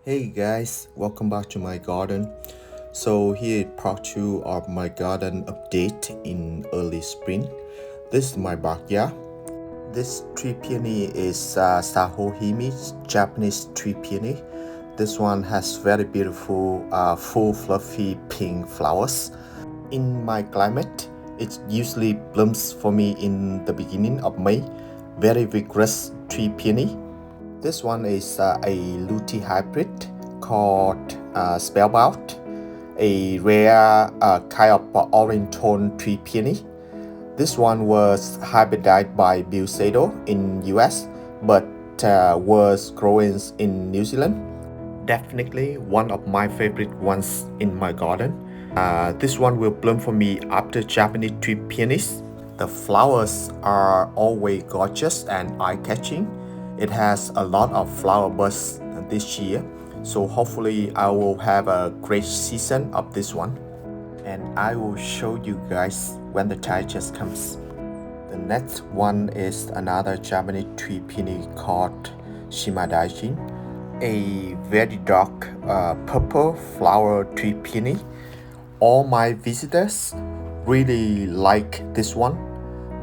Hey guys, welcome back to my garden. So here part 2 of my garden update in early spring. This is my backyard. This tree peony is Sahohimi, Japanese tree peony. This one has very beautiful, full fluffy pink flowers. In my climate, it usually blooms for me in the beginning of May. Very vigorous tree peony. This one is a lutea hybrid called Spellbound, a rare kind of orange tone tree peony. This one was hybridized by Bill Sado in US, but was grown in New Zealand. Definitely one of my favorite ones in my garden. This one will bloom for me after Japanese tree peonies. The flowers are always gorgeous and eye-catching. It has a lot of flower buds this year, so hopefully I will have a great season of this one. And I will show you guys when the time just comes. The next one is another Japanese tree peony called Shimadaijin, a very dark purple flower tree peony. All my visitors really like this one,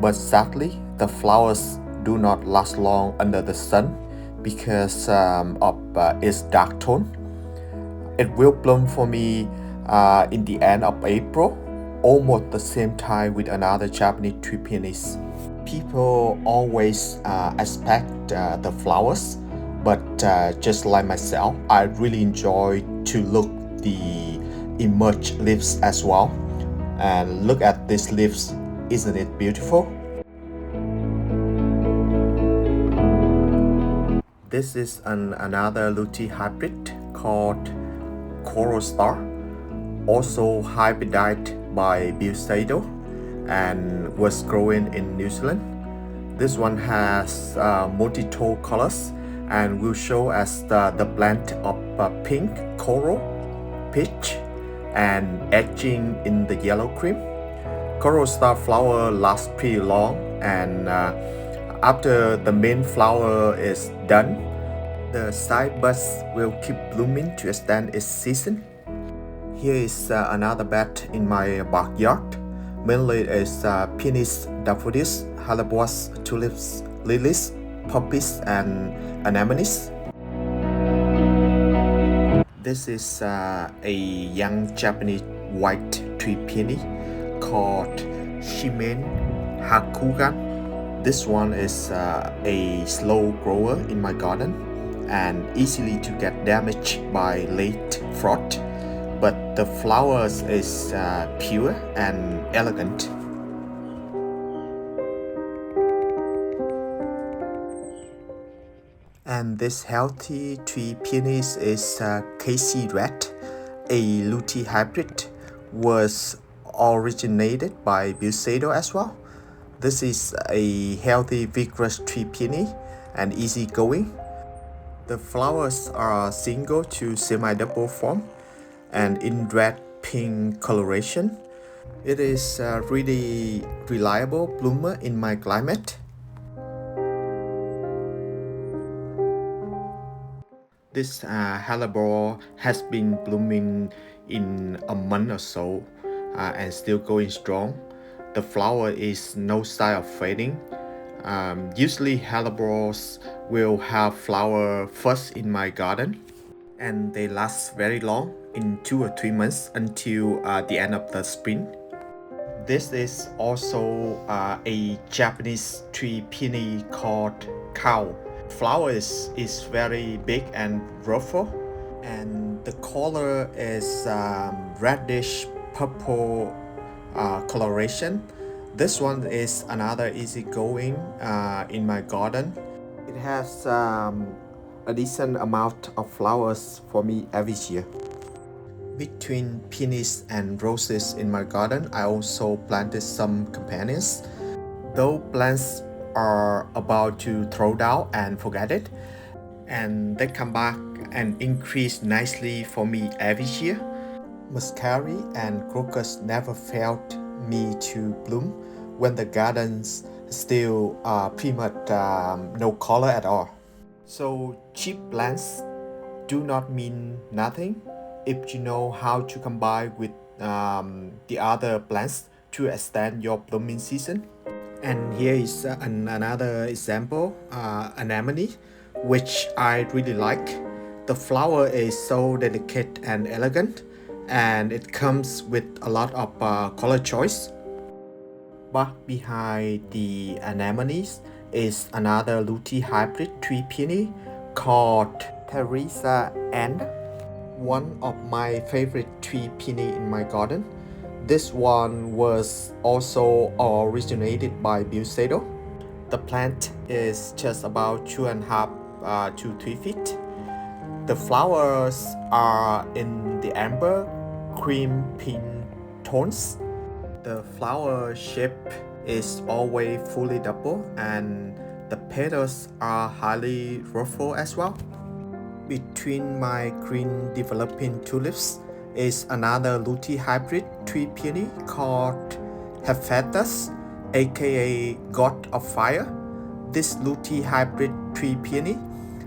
but sadly the flowers do not last long under the sun because of its dark tone. It will bloom for me in the end of April, almost the same time with another Japanese tree peonies. People always expect the flowers, but just like myself, I really enjoy to look the emerged leaves as well. And look at these leaves, isn't it beautiful? This is another lutea hybrid called Coral Star, also hybridized by Bill Sado and was grown in New Zealand. This one has multi-tone colors and will show as the blend of pink, coral, peach, and edging in the yellow cream. Coral Star flower lasts pretty long, and after the main flower is done, the side buds will keep blooming to extend its season. Here is another bed in my backyard. Mainly is peonies, daffodils, hellebores, tulips, lilies, poppies, and anemones. This is a young Japanese white tree peony called Shimen Hakugan. This one is a slow grower in my garden and easily to get damaged by late frost, but the flowers is pure and elegant. And this healthy tree peonies is Casey Red, a lutea hybrid, was originated by Bill Sado as well. This is a healthy, vigorous tree peony and easygoing. The flowers are single to semi-double form and in red-pink coloration. It is a really reliable bloomer in my climate. This hellebore has been blooming in a month or so and still going strong. The flower is no sign of fading. Usually hellebores will have flower first in my garden and they last very long, in 2 or 3 months until the end of the spring. This is also a Japanese tree peony called Cow. Flower is very big and ruffled, and the color is reddish purple coloration. This one is another easygoing in my garden. It has a decent amount of flowers for me every year. Between peonies and roses in my garden, I also planted some companions. Though plants are about to throw down and forget it, and they come back and increase nicely for me every year. Muscari and crocus never failed me to bloom when the gardens still pretty much no color at all. So cheap plants do not mean nothing if you know how to combine with the other plants to extend your blooming season. And here is another example, anemone, which I really like. The flower is so delicate and elegant, and it comes with a lot of color choice. But behind the anemones is another lutein hybrid tree peony called Teresa and one of my favorite tree peony in my garden. This one was also originated by Bucedo. The plant is just about 2.5 to 3 feet. The flowers are in the amber cream pink tones. The flower shape is always fully double and the petals are highly ruffled as well. Between my green developing tulips is another lutein hybrid tree peony called herbaceous, aka God of Fire. This lutein hybrid tree peony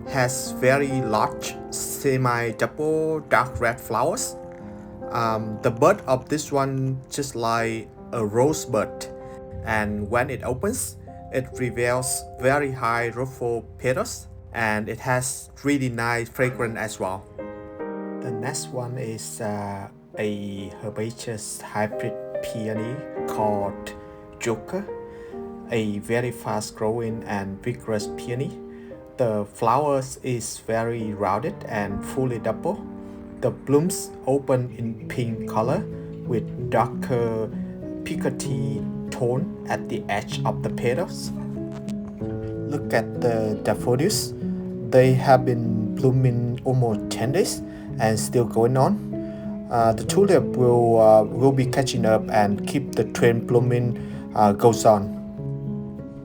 has very large semi-double dark red flowers. The bud of this one just like a rosebud, and when it opens, it reveals very high ruffled petals, and it has really nice fragrance as well. The next one is a herbaceous hybrid peony called Joker, a very fast growing and vigorous peony. The flowers is very rounded and fully double. The blooms open in pink color with darker picotty tone at the edge of the petals. Look at the daffodils. They have been blooming almost 10 days and still going on. The tulip will be catching up and keep the trend blooming goes on.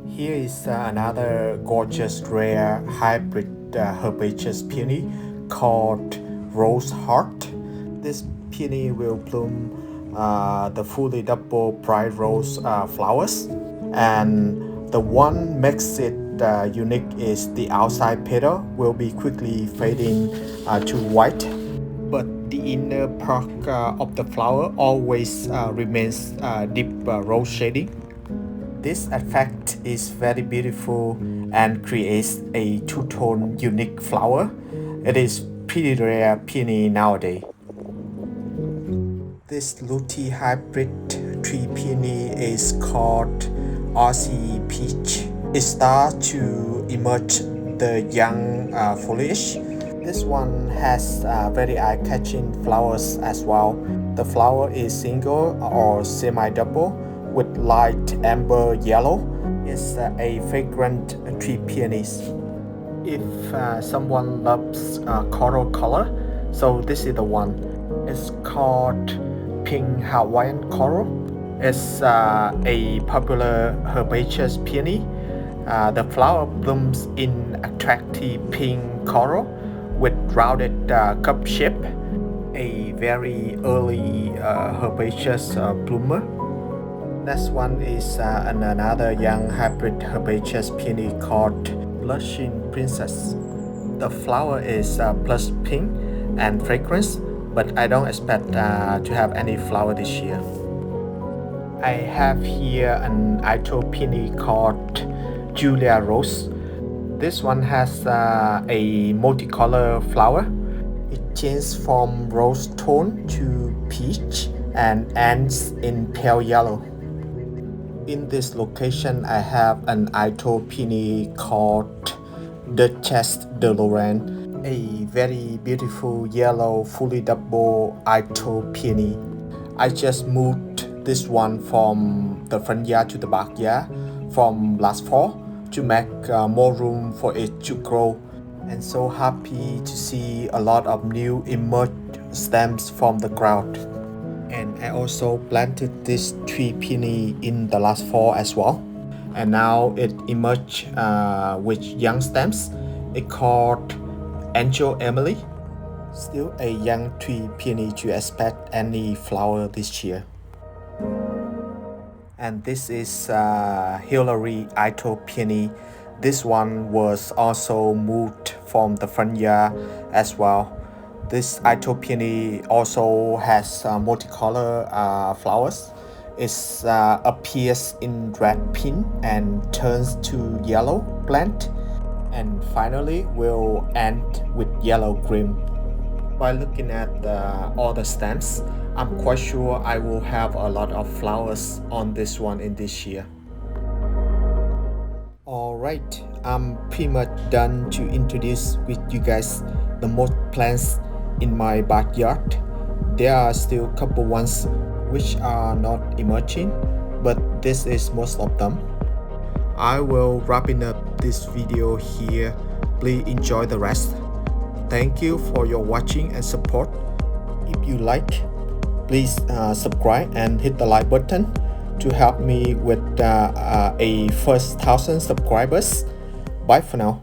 Here is another gorgeous rare hybrid herbaceous peony called Rose Heart. This peony will bloom the fully double bright rose flowers, and the one makes it unique is the outside petal will be quickly fading to white, but the inner part of the flower always remains deep rose shading. This effect is very beautiful and creates a two-tone unique flower. It is pretty rare peony nowadays. This lutein hybrid tree peony is called Aussie Peach. It starts to emerge the young foliage. This one has very eye-catching flowers as well. The flower is single or semi-double with light amber yellow. It's a fragrant tree peonies. If someone loves coral color, so this is the one. It's called pink Hawaiian coral. It's a popular herbaceous peony. The flower blooms in attractive pink coral with rounded cup shape. A very early herbaceous bloomer. Next one is another young hybrid herbaceous peony called Blushing Princess. The flower is blush pink and fragrance, but I don't expect to have any flower this year. I have here an Ito peony called Julia Rose. This one has a multicolor flower. It changes from rose tone to peach and ends in pale yellow. In this location, I have an Ito peony called Duchesse de Lorraine, a very beautiful yellow fully double Ito peony. I just moved this one from the front yard to the backyard from last fall to make more room for it to grow, and so happy to see a lot of new emerged stems from the ground. And I also planted this tree peony in the last fall as well, and now it emerged with young stems. It called Angel Emily. Still a young tree peony to expect any flower this year. And this is Hillary Ito peony. This one was also moved from the front yard as well. This peony also has multicolor flowers. It appears in red pink and turns to yellow plant, and finally will end with yellow green. By looking at all the stems, I'm quite sure I will have a lot of flowers on this one in this year. Alright, I'm pretty much done to introduce with you guys the most plants in my backyard. There are still a couple ones which are not emerging, but this is most of them. I will wrapping up this video here. Please enjoy the rest. Thank you for your watching and support. If you like, please subscribe and hit the like button to help me with a first 1,000 subscribers. Bye for now.